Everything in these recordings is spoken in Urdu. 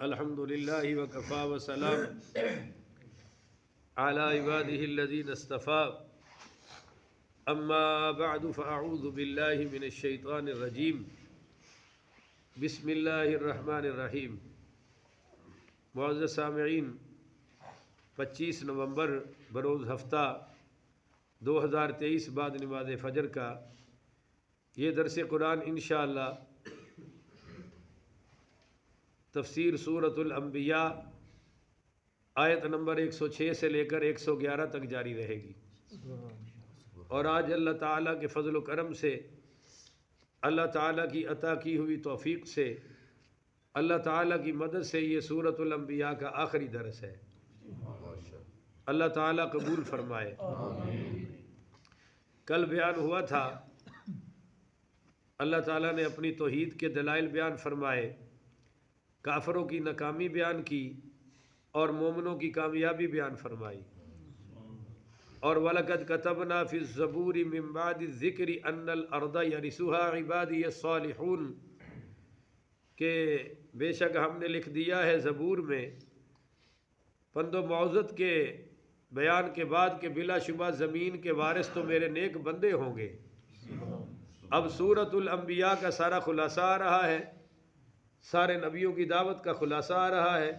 الحمد لله وكفى وسلام على عباده الذين اصطفى اما بعد فاعوذ بالله من الشيطان الرجيم بسم الله الرحمن الرحیم۔ معزز سامعین، 25 نومبر بروز ہفتہ 2023 بعد نماز فجر کا یہ درس قرآن انشاءاللہ تفسیر سورۃ الانبیاء آیت نمبر 106 سے لے کر 111 تک جاری رہے گی، اور آج اللہ تعالیٰ کے فضل و کرم سے، اللہ تعالیٰ کی عطا کی ہوئی توفیق سے، اللہ تعالیٰ کی مدد سے یہ سورۃ الانبیاء کا آخری درس ہے۔ اللہ تعالیٰ قبول فرمائے۔ کل بیان ہوا تھا، اللہ تعالیٰ نے اپنی توحید کے دلائل بیان فرمائے، کافروں کی ناکامی بیان کی اور مومنوں کی کامیابی بیان فرمائی۔ اور وَلَقَدْ كَتَبْنَا فِي الزَّبُورِ مِن بَعْدِ الذِّكْرِ أَنَّ الْأَرْضَ يَرِثُهَا عِبَادِيَ الصَّالِحُونَ کہ بے شک ہم نے لکھ دیا ہے زبور میں پند و موعظت کے بیان کے بعد کہ بلا شبہ زمین کے وارث تو میرے نیک بندے ہوں گے۔ اب سورۃ الانبیاء کا سارا خلاصہ آ رہا ہے، سارے نبیوں کی دعوت کا خلاصہ آ رہا ہے،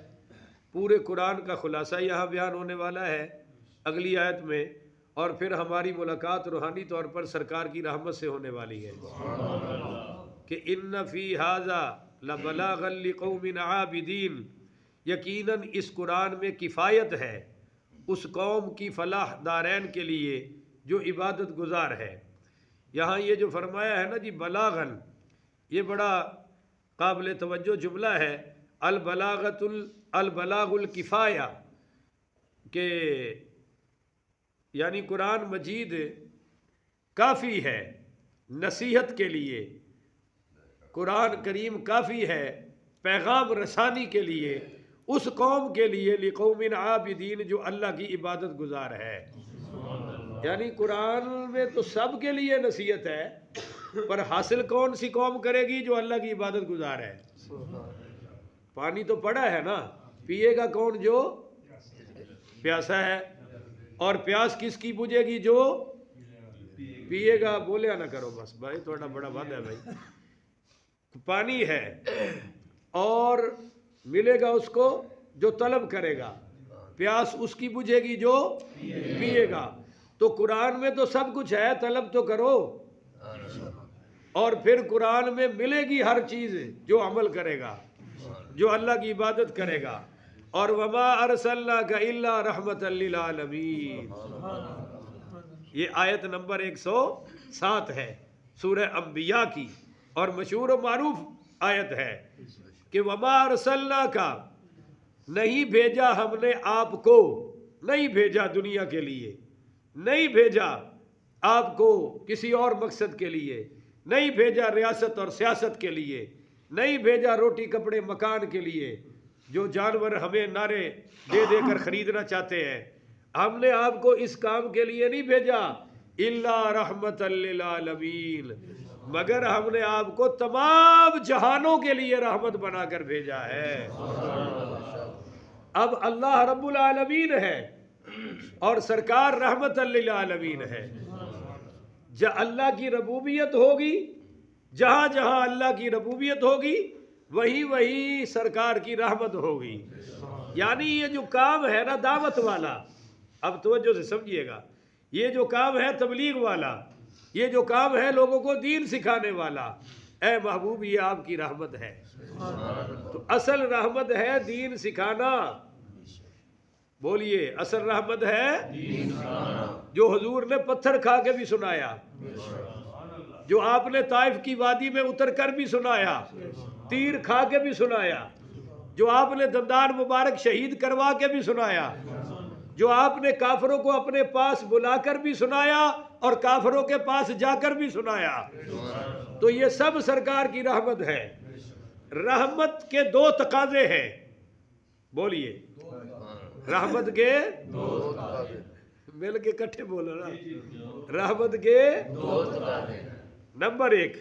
پورے قرآن کا خلاصہ یہاں بیان ہونے والا ہے اگلی آیت میں، اور پھر ہماری ملاقات روحانی طور پر سرکار کی رحمت سے ہونے والی ہے کہ ان فی ھذا لبلاغا لقوم عابدین، یقیناً اس قرآن میں کفایت ہے اس قوم کی فلاح دارین کے لیے جو عبادت گزار ہے۔ یہاں یہ جو فرمایا ہے نا جی بلاغن، یہ بڑا قابل توجہ جملہ ہے، البلاغ الکفایہ، کہ یعنی قرآن مجید کافی ہے نصیحت کے لیے، قرآن کریم کافی ہے پیغام رسانی کے لیے اس قوم کے لیے لقوم عابدین جو اللہ کی عبادت گزار ہے۔ یعنی قرآن میں تو سب کے لیے نصیحت ہے، پر حاصل کون سی قوم کرے گی؟ جو اللہ کی عبادت گزار ہے۔ پانی تو پڑا ہے نا، پیے گا کون؟ جو پیاسا ہے۔ اور پیاس کس کی بجھے گی؟ جو پیے گا۔ بولیا نہ کرو بس بھائی، تھوڑا بڑا بات ہے بھائی۔ پانی ہے اور ملے گا اس کو جو طلب کرے گا، پیاس اس کی بجھے گی جو پیے گا۔ تو قرآن میں تو سب کچھ ہے، طلب تو کرو، اور پھر قرآن میں ملے گی ہر چیز جو عمل کرے گا، جو اللہ کی عبادت کرے گا۔ اور وما ارسلناک الا رحمۃ للعالمین، یہ آیت نمبر 107 ہے سورہ انبیاء کی، اور مشہور و معروف آیت ہے کہ وما ارسلناک، نہیں بھیجا ہم نے آپ کو، نہیں بھیجا دنیا کے لیے، نہیں بھیجا آپ کو کسی اور مقصد کے لیے، نہیں بھیجا ریاست اور سیاست کے لیے، نہیں بھیجا روٹی کپڑے مکان کے لیے جو جانور ہمیں نعرے دے دے کر خریدنا چاہتے ہیں۔ ہم نے آپ کو اس کام کے لیے نہیں بھیجا الا رحمت للعالمین، مگر ہم نے آپ کو تمام جہانوں کے لیے رحمت بنا کر بھیجا ہے۔ اب اللہ رب العالمین ہے اور سرکار رحمت للعالمین ہے۔ اللہ کی ربوبیت ہوگی، جہاں جہاں اللہ کی ربوبیت ہوگی وہی وہی سرکار کی رحمت ہوگی۔ یعنی یہ جو کام ہے نا دعوت والا، اب توجہ سے سمجھیے گا، یہ جو کام ہے تبلیغ والا، یہ جو کام ہے لوگوں کو دین سکھانے والا، اے محبوب یہ آپ کی رحمت ہے۔ تو اصل رحمت ہے دین سکھانا، بولیے اصل رحمت ہے دین سکھانا، جو حضور نے پتھر کھا کے بھی سنایا، جو آپ نے طائف کی وادی میں اتر کر بھی سنایا، تیر کھا کے بھی سنایا، جو آپ نے دندان مبارک شہید کروا کے بھی سنایا، جو آپ نے کافروں کو اپنے پاس بلا کر بھی سنایا اور کافروں کے پاس جا کر بھی سنایا، تو یہ سب سرکار کی رحمت ہے۔ رحمت کے دو تقاضے ہیں، بولیے رحمت کے دو تقاضے، مل کے کٹھے بولو نا، رحمت کے دو تقاضے۔ نمبر 1،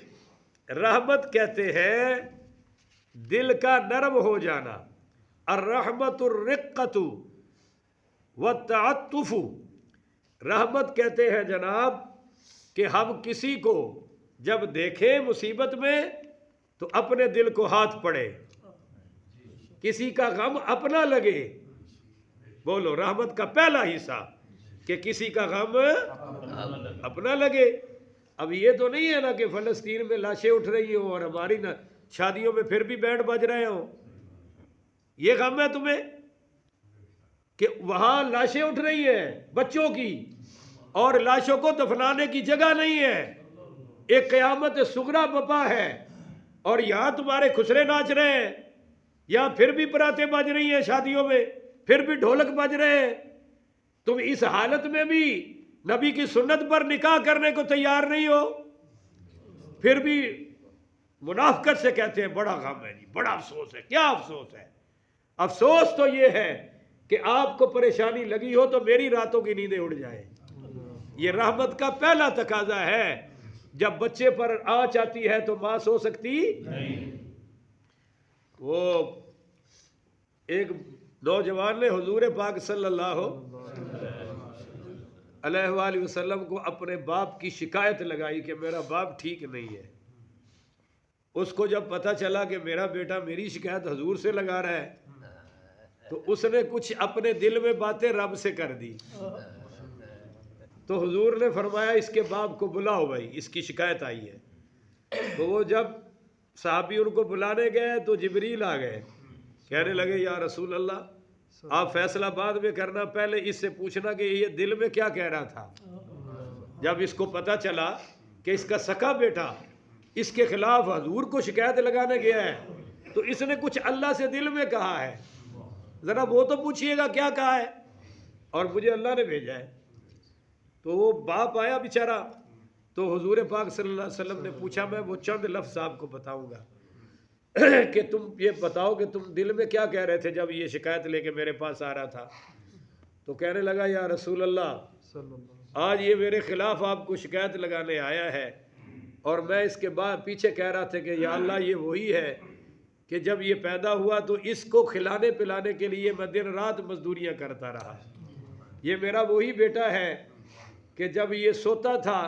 رحمت کہتے ہیں دل کا نرم ہو جانا، الرحمت الرقۃ والتعطف، رحمت کہتے ہیں جناب کہ ہم کسی کو جب دیکھیں مصیبت میں تو اپنے دل کو ہاتھ پڑے، کسی کا غم اپنا لگے، بولو رحمت کا پہلا حصہ کہ کسی کا غم اپنا لگے۔ اب یہ تو نہیں ہے نا کہ فلسطین میں لاشیں اٹھ رہی ہوں اور ہماری شادیوں میں پھر بھی بینڈ بج رہے ہوں، یہ غم ہے تمہیں کہ وہاں لاشیں اٹھ رہی ہیں بچوں کی اور لاشوں کو دفنانے کی جگہ نہیں ہے، ایک قیامت صغریٰ بپا ہے، اور یہاں تمہارے خسرے ناچ رہے ہیں، یہاں پھر بھی براتیں بج رہی ہیں شادیوں میں، پھر بھی ڈھولک بج رہے ہیں، تم اس حالت میں بھی نبی کی سنت پر نکاح کرنے کو تیار نہیں ہو، پھر بھی منافقت سے کہتے ہیں بڑا غم ہے جی، بڑا افسوس ہے۔ کیا افسوس ہے؟ افسوس تو یہ ہے کہ آپ کو پریشانی لگی ہو تو میری راتوں کی نیندیں اڑ جائے۔ یہ رحمت کا پہلا تقاضا ہے، جب بچے پر آنچ آتی ہے تو ماں سو سکتی نہیں۔ وہ ایک نوجوان نے حضور پاک صلی اللہ علیہ وآلہ وسلم کو اپنے باپ کی شکایت لگائی کہ میرا باپ ٹھیک نہیں ہے۔ اس کو جب پتہ چلا کہ میرا بیٹا میری شکایت حضور سے لگا رہا ہے تو اس نے کچھ اپنے دل میں باتیں رب سے کر دی، تو حضور نے فرمایا اس کے باپ کو بلاؤ بھائی، اس کی شکایت آئی ہے۔ تو وہ جب صحابی ان کو بلانے گئے تو جبریل آ گئے، کہنے لگے یا رسول اللہ آپ فیصلہ بعد میں کرنا، پہلے اس سے پوچھنا کہ یہ دل میں کیا کہہ رہا تھا۔ جب اس کو پتہ چلا کہ اس کا سکا بیٹا اس کے خلاف حضور کو شکایت لگانے گیا ہے تو اس نے کچھ اللہ سے دل میں کہا ہے، ذرا وہ تو پوچھئے گا کیا کہا ہے، اور مجھے اللہ نے بھیجا ہے۔ تو وہ باپ آیا بیچارہ، تو حضور پاک صلی اللہ علیہ وسلم نے پوچھا میں وہ چند لفظ آپ کو بتاؤں گا کہ تم یہ بتاؤ کہ تم دل میں کیا کہہ رہے تھے جب یہ شکایت لے کے میرے پاس آ رہا تھا۔ تو کہنے لگا یا رسول اللہ آج یہ میرے خلاف آپ کو شکایت لگانے آیا ہے، اور میں اس کے بعد پیچھے کہہ رہا تھا کہ یا اللہ یہ وہی ہے کہ جب یہ پیدا ہوا تو اس کو کھلانے پلانے کے لیے میں دن رات مزدوریاں کرتا رہا، یہ میرا وہی بیٹا ہے کہ جب یہ سوتا تھا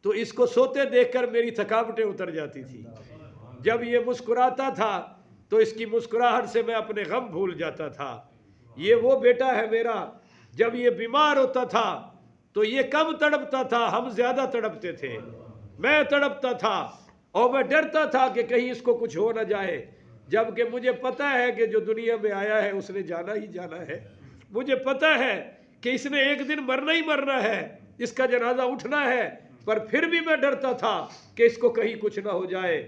تو اس کو سوتے دیکھ کر میری تھکاوٹیں اتر جاتی تھی، جب یہ مسکراتا تھا تو اس کی مسکراہٹ سے میں اپنے غم بھول جاتا تھا، یہ وہ بیٹا ہے میرا جب یہ بیمار ہوتا تھا تو یہ کم تڑپتا تھا، ہم زیادہ تڑپتے تھے، میں تڑپتا تھا اور میں ڈرتا تھا کہ کہیں اس کو کچھ ہو نہ جائے، جبکہ مجھے پتہ ہے کہ جو دنیا میں آیا ہے اس نے جانا ہی جانا ہے، مجھے پتہ ہے کہ اس نے ایک دن مرنا ہی مرنا ہے، اس کا جنازہ اٹھنا ہے، پر پھر بھی میں ڈرتا تھا کہ اس کو کہیں کچھ نہ ہو جائے،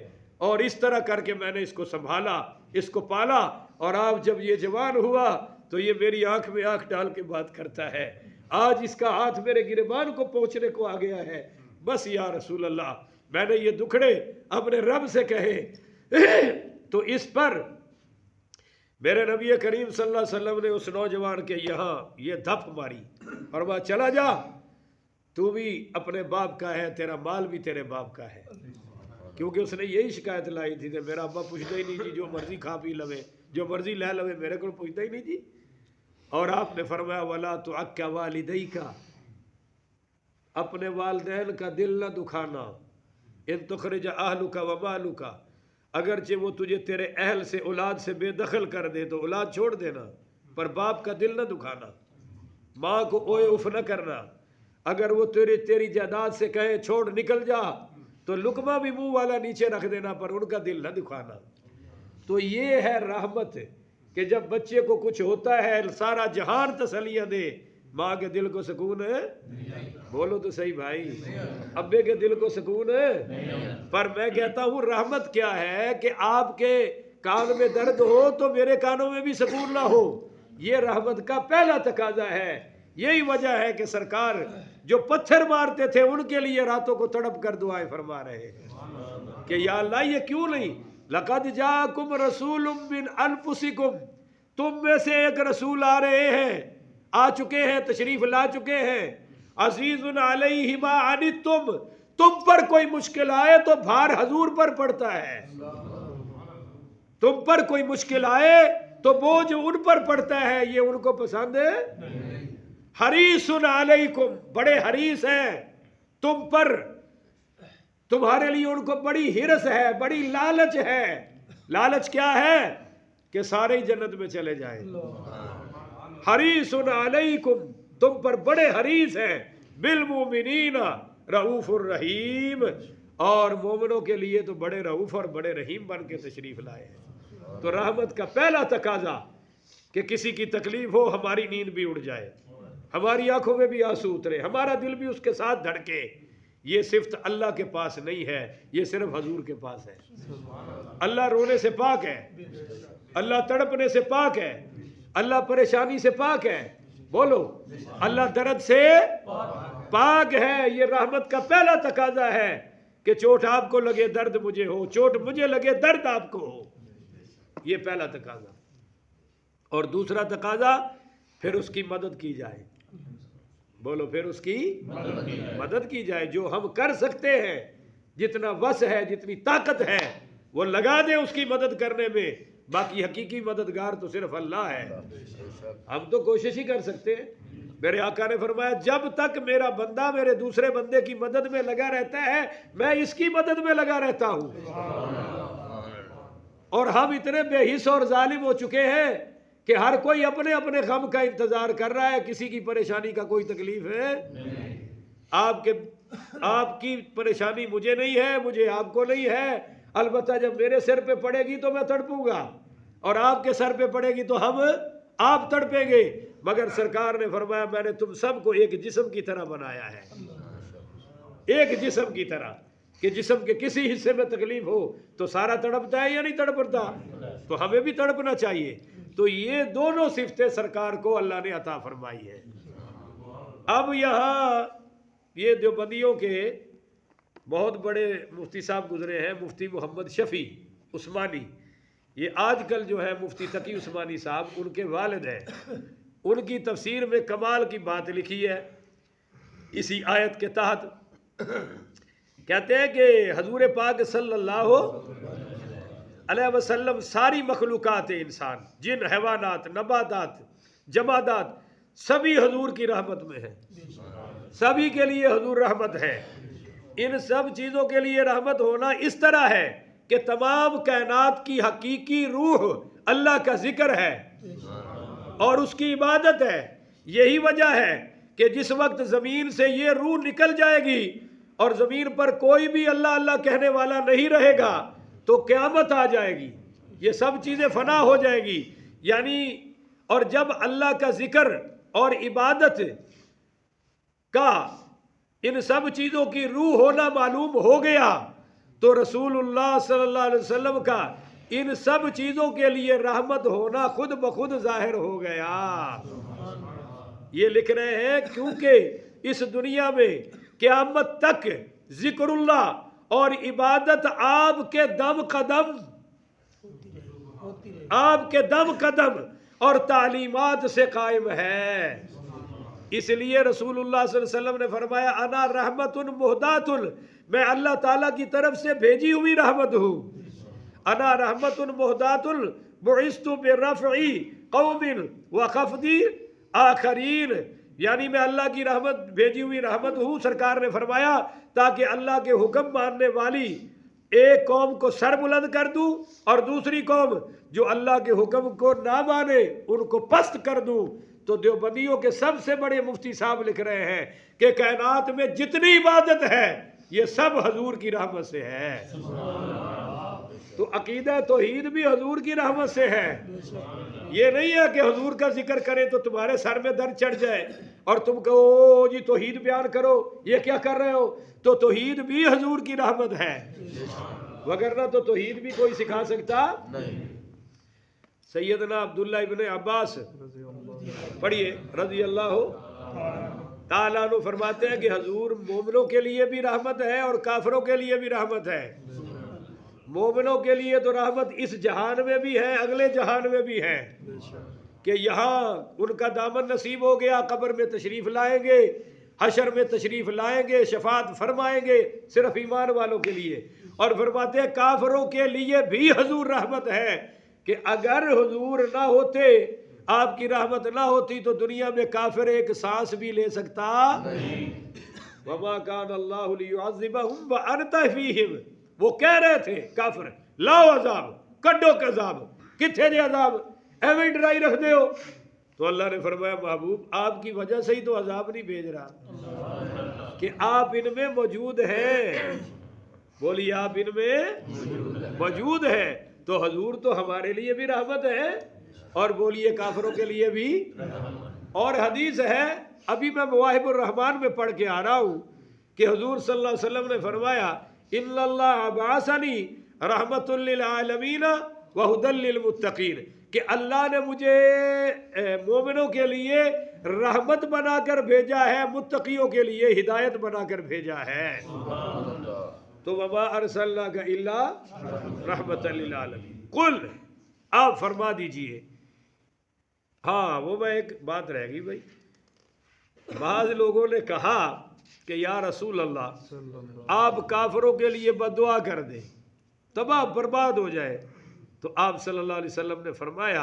اور اس طرح کر کے میں نے اس کو سنبھالا، اس کو پالا، اور آج جب یہ جوان ہوا تو یہ میری آنکھ میں آنکھ ڈال کے بات کرتا ہے، آج اس کا ہاتھ میرے گریبان کو پہنچنے کو آ گیا ہے۔ بس یا رسول اللہ میں نے یہ دکھڑے اپنے رب سے کہے تو اس پر میرے نبی کریم صلی اللہ علیہ وسلم نے اس نوجوان کے یہاں یہ دھپ ماری، اور وہ چلا جا، تو بھی اپنے باپ کا ہے، تیرا مال بھی تیرے باپ کا ہے، کیونکہ اس نے یہی شکایت لائی تھی کہ میرا ابا پوچھتا ہی نہیں جی، جو مرضی کھا پی لوے، جو مرضی لے لوے، میرے کو پوچھتا ہی نہیں جی۔ اور آپ نے فرمایا وَلَا تُعَكَّ وَالِدَيْكَ، اپنے والدین کا دل نہ دکھانا، ان تخرج اہلک ومالک، اگرچہ وہ تجھے تیرے اہل سے اولاد سے بے دخل کر دے تو اولاد چھوڑ دینا، پر باپ کا دل نہ دکھانا، ماں کو اوئے اف نہ کرنا، اگر وہ تیری جائیداد سے کہے چھوڑ نکل جا تو لقمہ بھی منہ والا نیچے رکھ دینا، پر ان کا دل نہ دکھانا۔ تو یہ ہے رحمت کہ جب بچے کو کچھ ہوتا ہے سارا جہان تسلیاں دے، ماں کے دل کو سکون ہے، بولو تو صحیح بھائی، ابے کے دل کو سکون ہے۔ پر میں کہتا ہوں رحمت کیا ہے کہ آپ کے کان میں درد ہو تو میرے کانوں میں بھی سکون نہ ہو، یہ رحمت کا پہلا تقاضا ہے۔ یہی وجہ ہے کہ سرکار جو پتھر مارتے تھے ان کے لیے راتوں کو تڑپ کر دعائیں فرما رہے ہیں کہ یا اللہ یہ کیوں نہیں، لَقَدْ جَاءَكُمْ رَسُولٌ مِّنْ أَنفُسِكُمْ، تم میں سے ایک رسول آ رہے ہیں، آ چکے ہیں، تشریف لا چکے ہیں، عزیز علیہ ما عنتم، تم پر کوئی مشکل آئے تو بھار حضور پر پڑتا ہے، تم پر کوئی مشکل آئے تو بوجھ ان پر پڑتا ہے، یہ ان کو پسند ہے۔ حریص علیکم، بڑے حریص ہیں تم پر، تمہارے لیے ان کو بڑی ہرس ہے، بڑی لالچ ہے۔ لالچ کیا ہے؟ کہ سارے جنت میں چلے جائیں۔ حریص علیکم، تم پر بڑے حریص ہیں، بالمؤمنین رؤوف الرحیم، اور مومنوں کے لیے تو بڑے رؤوف اور بڑے رحیم بن کے تشریف لائے ہیں۔ تو رحمت کا پہلا تقاضا کہ کسی کی تکلیف ہو ہماری نیند بھی اڑ جائے، ہماری آنکھوں میں بھی آنسو اترے، ہمارا دل بھی اس کے ساتھ دھڑکے۔ یہ صفت اللہ کے پاس نہیں ہے، یہ صرف حضور کے پاس ہے۔ اللہ رونے سے پاک ہے، اللہ تڑپنے سے پاک ہے، اللہ پریشانی سے پاک ہے، بولو اللہ درد سے پاک ہے۔ یہ رحمت کا پہلا تقاضا ہے کہ چوٹ آپ کو لگے درد مجھے ہو، چوٹ مجھے لگے درد آپ کو ہو، یہ پہلا تقاضا۔ اور دوسرا تقاضا پھر اس کی مدد کی جائے، بولو پھر اس کی مدد کی جائے۔ جو ہم کر سکتے ہیں، جتنا وس ہے، جتنی طاقت ہے، وہ لگا دیں اس کی مدد کرنے میں۔ باقی حقیقی مددگار تو صرف اللہ ہے، ہم تو کوشش ہی کر سکتے ہیں۔ میرے آقا نے فرمایا جب تک میرا بندہ میرے دوسرے بندے کی مدد میں لگا رہتا ہے، میں اس کی مدد میں لگا رہتا ہوں۔ اور ہم اتنے بے حس اور ظالم ہو چکے ہیں کہ ہر کوئی اپنے اپنے غم کا انتظار کر رہا ہے، کسی کی پریشانی کا کوئی تکلیف ہے؟ آپ کی پریشانی مجھے نہیں ہے، مجھے آپ کو نہیں ہے۔ البتہ جب میرے سر پہ پڑے گی تو میں تڑپوں گا، اور آپ کے سر پہ پڑے گی تو آپ تڑپیں گے۔ مگر سرکار نے فرمایا میں نے تم سب کو ایک جسم کی طرح بنایا ہے، ایک جسم کی طرح، کہ جسم کے کسی حصے میں تکلیف ہو تو سارا تڑپتا ہے یا نہیں تڑپتا؟ تو ہمیں بھی تڑپنا چاہیے۔ تو یہ دونوں صفتیں سرکار کو اللہ نے عطا فرمائی ہے۔ اب یہاں یہ دیوبندیوں کے بہت بڑے مفتی صاحب گزرے ہیں، مفتی محمد شفیع عثمانی، یہ آج کل جو ہے مفتی تقی عثمانی صاحب ان کے والد ہیں۔ ان کی تفسیر میں کمال کی بات لکھی ہے اسی آیت کے تحت، کہتے ہیں کہ حضور پاک صلی اللہ علیہ وسلم ساری مخلوقات انسان، جن، حیوانات، نباتات، جمادات، سبھی حضور کی رحمت میں ہیں، سبھی کے لیے حضور رحمت ہے۔ ان سب چیزوں کے لیے رحمت ہونا اس طرح ہے کہ تمام کائنات کی حقیقی روح اللہ کا ذکر ہے اور اس کی عبادت ہے۔ یہی وجہ ہے کہ جس وقت زمین سے یہ روح نکل جائے گی اور زمین پر کوئی بھی اللہ اللہ کہنے والا نہیں رہے گا تو قیامت آ جائے گی، یہ سب چیزیں فنا ہو جائیں گی۔ یعنی اور جب اللہ کا ذکر اور عبادت کا ان سب چیزوں کی روح ہونا معلوم ہو گیا تو رسول اللہ صلی اللہ علیہ وسلم کا ان سب چیزوں کے لیے رحمت ہونا خود بخود ظاہر ہو گیا۔ یہ لکھ رہے ہیں کیونکہ اس دنیا میں قیامت تک ذکر اللہ اور عبادت آپ کے دم قدم اور تعلیمات سے قائم ہے۔ اس لیے رسول اللہ صلی اللہ علیہ وسلم نے فرمایا انا رحمت مہدات، میں اللہ تعالیٰ کی طرف سے بھیجی ہوئی رحمت ہوں۔ انا رحمت مہدات بعثت برفع قوم وخفض آخرین، یعنی میں اللہ کی رحمت بھیجی ہوئی رحمت ہوں۔ سرکار نے فرمایا تاکہ اللہ کے حکم ماننے والی ایک قوم کو سر بلند کر دوں اور دوسری قوم جو اللہ کے حکم کو نہ مانے ان کو پست کر دوں۔ تو دیوبندیوں کے سب سے بڑے مفتی صاحب لکھ رہے ہیں کہ کائنات میں جتنی عبادت ہے یہ سب حضور کی رحمت سے ہے۔ تو عقیدہ توحید بھی حضور کی رحمت سے ہے۔ یہ نہیں ہے کہ حضور کا ذکر کریں تو تمہارے سر میں درد چڑھ جائے اور تم کہو جی توحید بیان کرو، یہ کیا کر رہے ہو؟ تو توحید بھی حضور کی رحمت ہے، وگرنہ تو توحید بھی کوئی سکھا سکتا نہیں۔ سیدنا عبداللہ ابن عباس پڑھیے رضی اللہ تعالیٰ عنہ فرماتے ہیں کہ حضور مومنوں کے لیے بھی رحمت ہے اور کافروں کے لیے بھی رحمت ہے۔ مومنوں کے لیے تو رحمت اس جہان میں بھی ہے، اگلے جہان میں بھی ہے، کہ یہاں ان کا دامن نصیب ہو گیا، قبر میں تشریف لائیں گے، حشر میں تشریف لائیں گے، شفاعت فرمائیں گے صرف ایمان والوں کے لیے، اور فرماتے ہیں کافروں کے لیے بھی حضور رحمت ہے کہ اگر حضور نہ ہوتے، آپ کی رحمت نہ ہوتی تو دنیا میں کافر ایک سانس بھی لے سکتا نہیں۔ وما کان اللہ لیعذبہم وانت فیہم، وہ کہہ رہے تھے کافر لاؤ عذاب، کڈو عذاب، کتھے دے عذاب، ایویں ڈرائی رکھ دے ہو۔ تو اللہ نے فرمایا محبوب آپ کی وجہ سے ہی تو عذاب نہیں بھیج رہا کہ آپ ان میں موجود ہیں۔ بولیے آپ ان میں موجود ہے تو حضور تو ہمارے لیے بھی رحمت ہے، اور بولیے کافروں کے لیے بھی۔ اور حدیث ہے، ابھی میں مواہب الرحمن میں پڑھ کے آ رہا ہوں کہ حضور صلی اللہ علیہ وسلم نے فرمایا ان اللہ بعثنی رحمت للعالمین وہدی للمتقین، کہ اللہ نے مجھے مومنوں کے لیے رحمت بنا کر بھیجا ہے، متقیوں کے لیے ہدایت بنا کر بھیجا ہے۔ تو وما ارسلناک الا رحمت للعالمین۔ قل، آپ فرما دیجئے۔ ہاں وہ میں ایک بات رہ گئی بھائی، بعض لوگوں نے کہا کہ یا رسول اللہ آپ کافروں کے لیے بد دعا کر دیں، تباہ برباد ہو جائے، تو آپ صلی اللہ علیہ وسلم نے فرمایا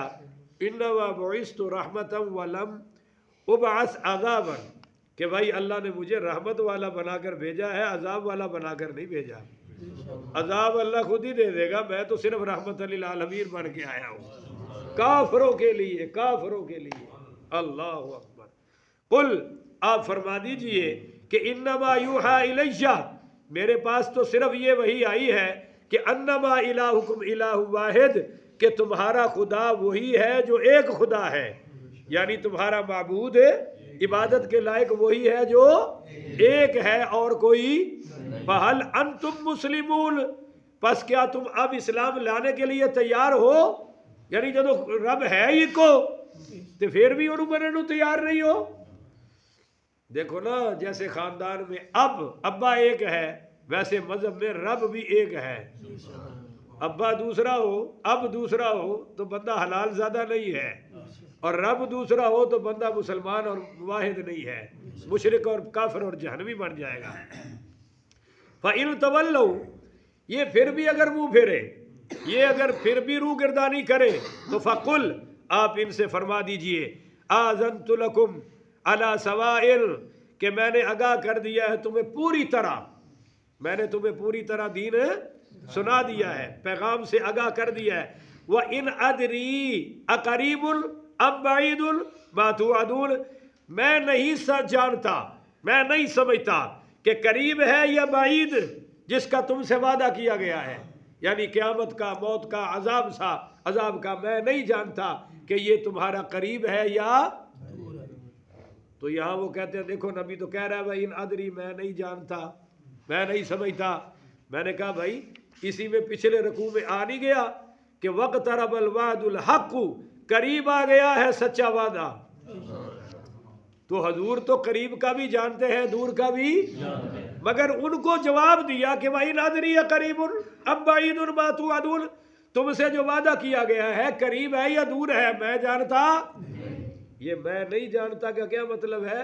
انما بعثت رحمتا ولم ابعث عذابا، کہ بھائی اللہ نے مجھے رحمت والا بنا کر بھیجا ہے، عذاب والا بنا کر نہیں بھیجا۔ عذاب اللہ خود ہی دے دے گا، میں تو صرف رحمت للعالمین بن کے آیا ہوں، کافروں کے لیے، کافروں کے لیے۔ اللہ اکبر۔ قل، آپ فرما دیجئے کہ انما یوحی الیہ، میرے پاس تو صرف یہ وحی آئی ہے کہ انما الہکم الہ واحد، کہ تمہارا خدا وہی ہے جو ایک خدا ہے، یعنی تمہارا معبود عبادت کے لائق وہی ہے جو ایک ہے اور کوئی۔ فہل انتم مسلمون، پس کیا تم اب اسلام لانے کے لیے تیار ہو؟ یعنی جب رب ہے ہی کو تو پھر بھی انہوں مننے تیار نہیں ہو۔ دیکھو نا، جیسے خاندان میں ابا ایک ہے، ویسے مذہب میں رب بھی ایک ہے۔ ابا دوسرا ہو، اب دوسرا ہو تو بندہ حلال زیادہ نہیں ہے، اور رب دوسرا ہو تو بندہ مسلمان اور واحد نہیں ہے، مشرک اور کافر اور جہنمی بن جائے گا۔ فَإِن تَوَلَّوْا، یہ پھر بھی اگر منہ پھیرے، یہ اگر پھر بھی روح گردانی کرے تو فَقُلْ، آپ ان سے فرما دیجئے آذَنْتُ لَكُمْ عَلَى سَوَائِلْ، کہ میں نے آگاہ کر دیا ہے تمہیں پوری طرح، میں نے تمہیں پوری طرح دین سنا دیا ہے، پیغام سے آگاہ کر دیا ہے۔ وَإِنْ أَدْرِي أَقَرِيبٌ أَمْ بَعِيدٌ مَا تُوعَدُونَ، میں نہیں جانتا، میں نہیں سمجھتا کہ قریب ہے یا بعید جس کا تم سے وعدہ کیا گیا ہے، یعنی قیامت کا، موت کا، عذاب کا میں نہیں جانتا کہ یہ تمہارا قریب ہے یا۔ تو یہاں وہ کہتے ہیں دیکھو نبی تو کہہ رہا ہے بھائی ان ادری، میں نہیں جانتا، میں نہیں سمجھتا۔ میں نے کہا بھائی اسی میں پچھلے رکوع میں آ نہیں گیا کہ وَاقْتَرَبَ الْوَعْدُ الْحَقُّ، قریب آ گیا ہے سچا وعدہ۔ تو حضور تو قریب کا بھی جانتے ہیں، دور کا بھی، مگر ان کو جواب دیا کہ وَإِنْ أَدْرِي أَقَرِيبٌ أَمْ بَعِيدٌ مَا تُوعَدُونَ، تم سے جو وعدہ کیا گیا ہے قریب ہے یا دور ہے میں جانتا۔ یہ میں نہیں جانتا کا کیا مطلب ہے؟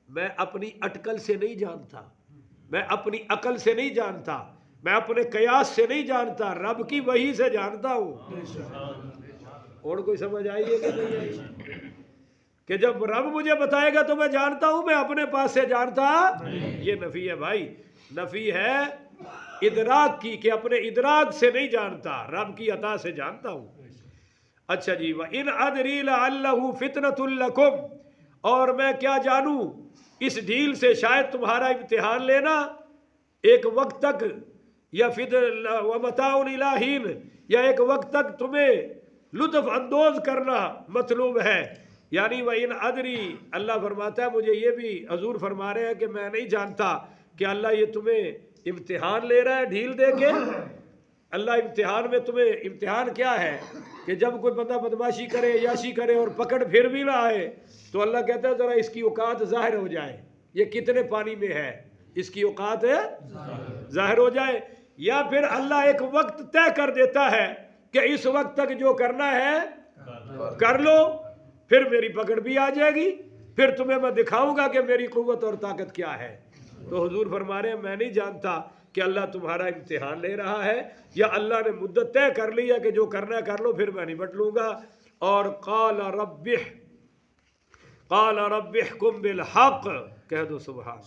میں اپنی اٹکل سے نہیں جانتا، میں اپنی عقل سے نہیں جانتا، میں اپنے قیاس سے نہیں جانتا، رب کی وحی سے جانتا ہوں۔ اور کوئی سمجھ آئی ہے کہ نہیں آئی؟ کہ جب رب مجھے بتائے گا تو میں جانتا ہوں، میں اپنے پاس سے جانتا۔ یہ نفی ہے بھائی، نفی ہے ادراک کی، کہ اپنے ادراک سے نہیں جانتا، رب کی عطا سے جانتا ہوں۔ اچھا جی، وَإِنْ أَدْرِي لَعَلَّهُ فِتْنَةٌ لَكُمْ، اور میں کیا جانوں اس ڈھیل سے شاید تمہارا امتحان لینا ایک وقت تک، یا وَمَتَاعٌ إِلَىٰ حِينٍ، یا ایک وقت تک تمہیں لطف اندوز کرنا مطلوب ہے۔ یعنی وَإِنْ أَدْرِي، اللہ فرماتا ہے مجھے یہ بھی، حضور فرما رہے ہیں کہ میں نہیں جانتا کہ اللہ یہ تمہیں امتحان لے رہا ہے ڈھیل دے کے۔ اللہ امتحان میں تمہیں، امتحان کیا ہے کہ جب کوئی بندہ بدماشی کرے، عیاشی کرے اور پکڑ پھر بھی نہ آئے تو اللہ کہتا ہے ذرا اس کی اوقات ظاہر ہو جائے، یہ کتنے پانی میں ہے، اس کی اوقات ظاہر ہو جائے۔ یا پھر اللہ ایک وقت طے کر دیتا ہے کہ اس وقت تک جو کرنا ہے کر لو، پھر میری پکڑ بھی آ جائے گی، پھر تمہیں میں دکھاؤں گا کہ میری قوت اور طاقت کیا ہے۔ تو حضور فرما رہے ہیں میں نہیں جانتا کہ اللہ تمہارا امتحان لے رہا ہے یا اللہ نے مدت طے کر لی ہے کہ جو کرنا ہے کر لو پھر میں نمٹ لوں گا؟ اور قال رب احکم بالحق، کہہ دو سبحان۔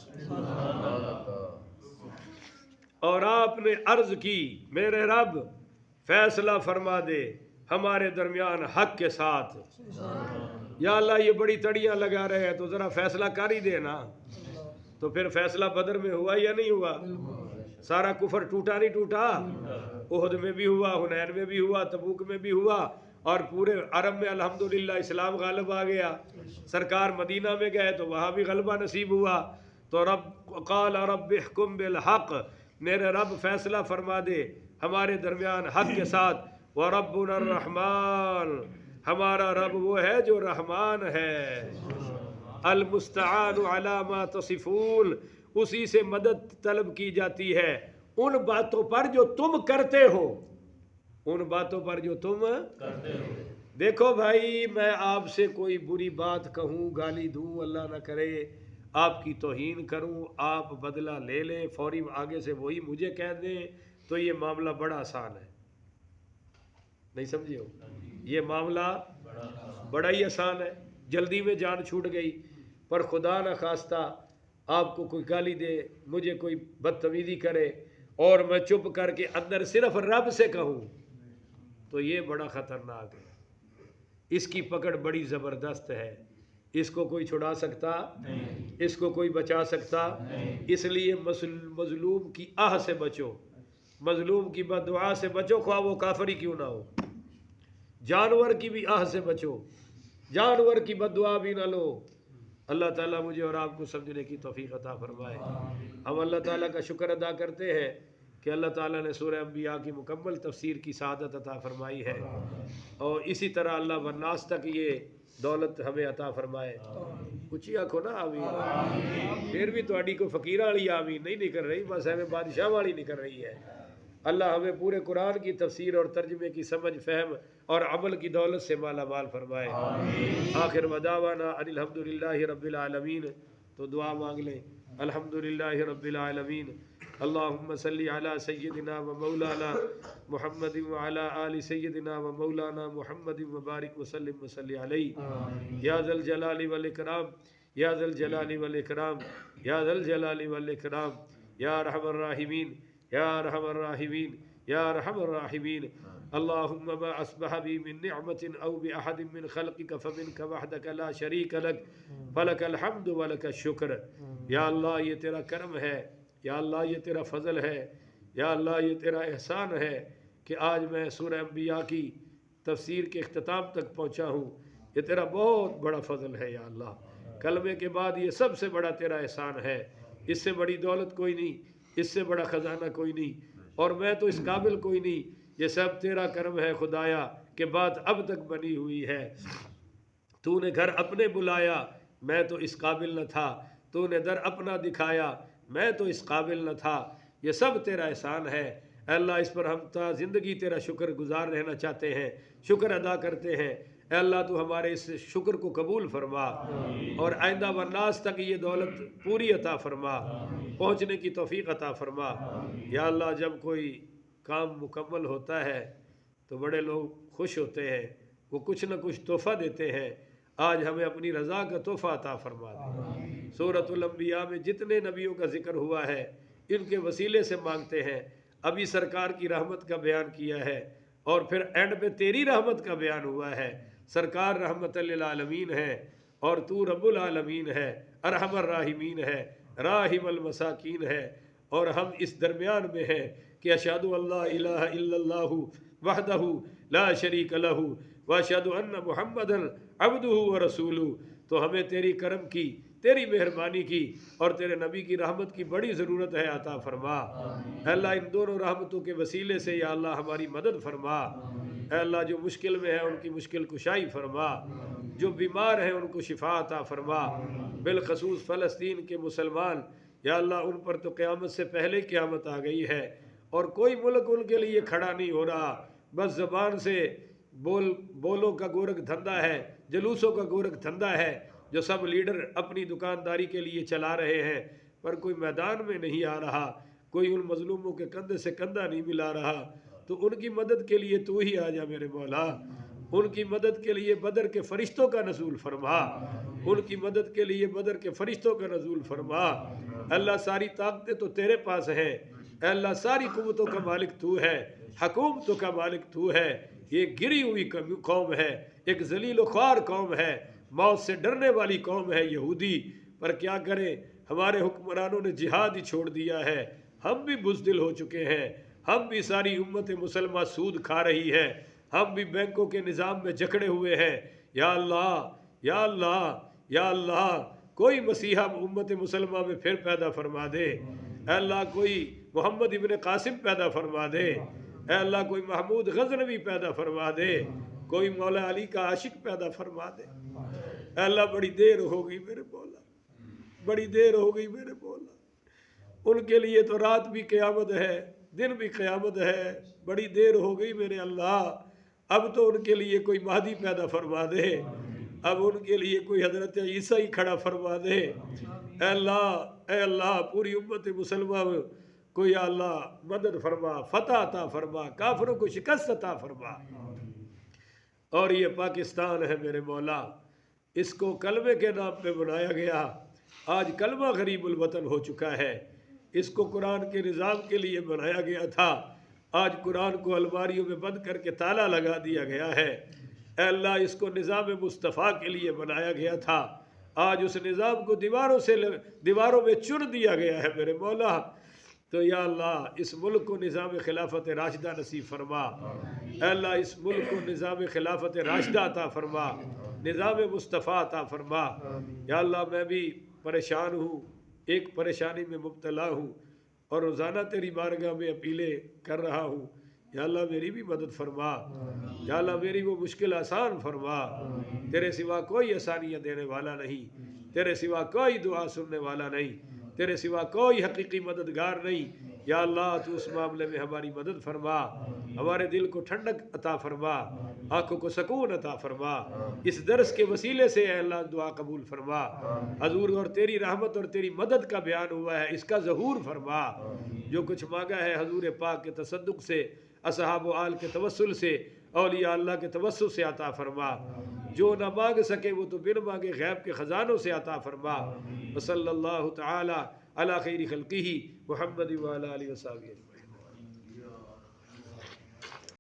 اور آپ نے عرض کی میرے رب فیصلہ فرما دے ہمارے درمیان حق کے ساتھ۔ یا اللہ یہ بڑی تڑیاں لگا رہے ہیں تو ذرا فیصلہ کر ہی دے نا۔ تو پھر فیصلہ بدر میں ہوا یا نہیں ہوا؟ سارا کفر ٹوٹا نہیں ٹوٹا؟ احد میں بھی ہوا، حنین میں بھی ہوا، تبوک میں بھی ہوا، اور پورے عرب میں الحمدللہ اسلام غالب آ گیا۔ سرکار مدینہ میں گئے تو وہاں بھی غلبہ نصیب ہوا۔ تو قال رب احکم بالحق، میرے رب فیصلہ فرما دے ہمارے درمیان حق کے ساتھ۔ وربنا الرحمن، ہمارا رب وہ ہے جو رحمان ہے۔ المستعان علی ما تصفون، اسی سے مدد طلب کی جاتی ہے ان باتوں پر جو تم کرتے ہو، ان باتوں پر جو تم کرتے ہو۔ دیکھو بھائی، میں آپ سے کوئی بری بات کہوں، گالی دوں، اللہ نہ کرے آپ کی توہین کروں، آپ بدلہ لے لیں، فوری آگے سے وہی مجھے کہہ دیں، تو یہ معاملہ بڑا آسان ہے۔ نہیں سمجھے ہو؟ یہ معاملہ بڑا ہی آسان ہے، جلدی میں جان چھوٹ گئی۔ پر خدا نہ خواستہ آپ کو کوئی گالی دے، مجھے کوئی بدتمیزی کرے، اور میں چپ کر کے اندر صرف رب سے کہوں، تو یہ بڑا خطرناک ہے۔ اس کی پکڑ بڑی زبردست ہے، اس کو کوئی چھڑا سکتا نہیں، اس کو کوئی بچا سکتا نہیں۔ اس لیے مظلوم کی آہ سے بچو، مظلوم کی بد دعا سے بچو، خواہ وہ کافر ہی کیوں نہ ہو۔ جانور کی بھی آہ سے بچو، جانور کی بد دعا بھی نہ لو۔ اللہ تعالیٰ مجھے اور آپ کو سمجھنے کی توفیق عطا فرمائے۔ ہم اللہ تعالیٰ کا شکر ادا کرتے ہیں کہ اللہ تعالیٰ نے سورہ انبیاء کی مکمل تفسیر کی سعادت عطا فرمائی ہے، اور اسی طرح اللہ والناس تک یہ دولت ہمیں عطا فرمائے۔ اچھی آنکھو نا آمین۔ پھر بھی تہاڈی کو فقیرہ والی آمین نہیں نکل رہی، بس ہمیں بادشاہ والی نکل رہی ہے۔ اللہ ہمیں پورے قرآن کی تفسیر اور ترجمے کی سمجھ، فہم اور عمل کی دولت سے مالا مال فرمائے۔ آخر ودعوانا ان الحمدللہ رب العالمین۔ تو دعا مانگ لیں۔ الحمدللہ رب العالمین، اللہم صلی علی سیدنا و مولانا محمد وعلی آل سیدنا و مولانا محمد وبارک وسلم وصلی علیہ یا ذا الجلال والاکرام، یا ذا الجلال والاکرام، یا ذا الجلال والاکرام، یا ارحم الراحمین، یا ارحم الراحمین، یا ارحم الراحمین۔ اللہم ما اصبح بی من نعمت او باحد من خلقک فمنک وحدک لا شریک لک فلک الحمد ولک الشکر۔ یا اللہ یہ تیرا کرم ہے، یا اللہ یہ تیرا فضل ہے، یا اللہ یہ تیرا احسان ہے کہ آج میں سورہ انبیاء کی تفسیر کے اختتام تک پہنچا ہوں۔ یہ تیرا بہت بڑا فضل ہے یا اللہ۔ کلمے کے بعد یہ سب سے بڑا تیرا احسان ہے، اس سے بڑی دولت کوئی نہیں، اس سے بڑا خزانہ کوئی نہیں، اور میں تو اس قابل کوئی نہیں۔ یہ سب تیرا کرم ہے خدایا کہ بات اب تک بنی ہوئی ہے۔ تو نے گھر اپنے بلایا، میں تو اس قابل نہ تھا، تو نے در اپنا دکھایا، میں تو اس قابل نہ تھا۔ یہ سب تیرا احسان ہے اے اللہ، اس پر ہم تا زندگی تیرا شکر گزار رہنا چاہتے ہیں، شکر ادا کرتے ہیں۔ اے اللہ تو ہمارے اس شکر کو قبول فرما، اور آئندہ والناس تک یہ دولت پوری عطا فرما، پہنچنے کی توفیق عطا فرما۔ یا اللہ جب کوئی کام مکمل ہوتا ہے تو بڑے لوگ خوش ہوتے ہیں، وہ کچھ نہ کچھ تحفہ دیتے ہیں۔ آج ہمیں اپنی رضا کا تحفہ عطا فرما دے۔ سورۃ الانبیاء میں جتنے نبیوں کا ذکر ہوا ہے ان کے وسیلے سے مانگتے ہیں۔ ابھی سرکار کی رحمت کا بیان کیا ہے، اور پھر اینڈ پہ تیری رحمت کا بیان ہوا ہے۔ سرکار رحمت للعالمین ہے، اور تو رب العالمین ہے، ارحم الراحمین ہے، راحم المساکین ہے، اور ہم اس درمیان میں ہیں کہ اشہد ان لا الہ الا اللہ وحدہ لا شریک لہ واشہد ان محمدا عبدہ ورسولہ۔ تو ہمیں تیری کرم کی، تیری مہربانی کی اور تیرے نبی کی رحمت کی بڑی ضرورت ہے، عطا فرما۔ اے اللہ ان دونوں رحمتوں کے وسیلے سے یا اللہ ہماری مدد فرما۔ اے اللہ جو مشکل میں ہیں ان کی مشکل کشائی فرما، جو بیمار ہیں ان کو شفا عطا فرما، بالخصوص فلسطین کے مسلمان، یا اللہ ان پر تو قیامت سے پہلے قیامت آ گئی ہے، اور کوئی ملک ان کے لیے کھڑا نہیں ہو رہا۔ بس زبان سے بولوں کا گورکھ دھندا ہے، جلوسوں کا گورکھ دھندا ہے، جو سب لیڈر اپنی دکانداری کے لیے چلا رہے ہیں، پر کوئی میدان میں نہیں آ رہا۔ کوئی ان مظلوموں کے کندھے سے کندھا نہیں ملا رہا، تو ان کی مدد کے لیے تو ہی آ جا میرے مولا، ان کی مدد کے لیے بدر کے فرشتوں کا نزول فرما، ان کی مدد کے لیے بدر کے فرشتوں کا نزول فرما۔ اللہ ساری طاقتیں تو تیرے پاس ہیں، اے اللہ ساری قوتوں کا مالک تو ہے، حکومتوں کا مالک تو ہے۔ یہ گری ہوئی قوم ہے، ایک ذلیل و خوار قوم ہے، موت سے ڈرنے والی قوم ہے یہودی، پر کیا کریں، ہمارے حکمرانوں نے جہاد ہی چھوڑ دیا ہے، ہم بھی بزدل ہو چکے ہیں، ہم بھی ساری امت مسلمہ سود کھا رہی ہے، ہم بھی بینکوں کے نظام میں جکڑے ہوئے ہیں۔ یا اللہ یا اللہ یا اللہ، کوئی مسیحا امت مسلمہ میں پھر پیدا فرما دے، اے اللہ کوئی محمد ابن قاسم پیدا فرما دے، اے اللہ کوئی محمود غزنوی پیدا فرما دے، کوئی مولا علی کا عاشق پیدا فرما دے۔ اے اللہ بڑی دیر ہو گئی میرے مولا، بڑی دیر ہو گئی میرے مولا، ان کے لیے تو رات بھی قیامت ہے، دن بھی قیامت ہے، بڑی دیر ہو گئی میرے اللہ، اب تو ان کے لیے کوئی مہدی پیدا فرما دے، اب ان کے لیے کوئی حضرت عیسیٰ ہی کھڑا فرما دے۔ اے اللہ پوری امت مسلمہ میں کوئی اللہ مدد فرما، فتح عطا فرما، کافروں کو شکست عطا فرما۔ اور یہ پاکستان ہے میرے مولا، اس کو کلمے کے نام پہ بنایا گیا، آج کلمہ غریب الوطن ہو چکا ہے۔ اس کو قرآن کے نظام کے لیے بنایا گیا تھا، آج قرآن کو الماریوں میں بند کر کے تالا لگا دیا گیا ہے۔ اے اللہ اس کو نظام مصطفیٰ کے لیے بنایا گیا تھا، آج اس نظام کو دیواروں میں چن دیا گیا ہے میرے مولا۔ تو یا اللہ اس ملک کو نظام خلافت راشدہ نصیب فرما، اے اللہ اس ملک کو نظام خلافت راشدہ عطا فرما، نظام مصطفیٰ عطا فرما۔ یا اللہ میں بھی پریشان ہوں، ایک پریشانی میں مبتلا ہوں، اور روزانہ تیری بارگاہ میں اپیلیں کر رہا ہوں، یا اللہ میری بھی مدد فرما، یا اللہ میری وہ مشکل آسان فرما۔ تیرے سوا کوئی آسانیاں دینے والا نہیں، تیرے سوا کوئی دعا سننے والا نہیں، تیرے سوا کوئی حقیقی مددگار نہیں۔ یا اللہ تو اس معاملے میں ہماری مدد فرما، ہمارے دل کو ٹھنڈک عطا فرما، آنکھوں کو سکون عطا فرما۔ اس درس کے وسیلے سے اے اللہ دعا قبول فرما، حضور اور تیری رحمت اور تیری مدد کا بیان ہوا ہے، اس کا ظہور فرما۔ جو کچھ مانگا ہے حضور پاک کے تصدق سے، اصحاب و آل کے توسل سے، اولیاء اللہ کے توسل سے عطا فرما۔ جو نہ مانگ سکے وہ تو بن مانگے غیب کے خزانوں سے عطا فرما۔ وصلی اللہ تعالی علی خیر خلقہ محمد وعلی آلہ وصحبہ۔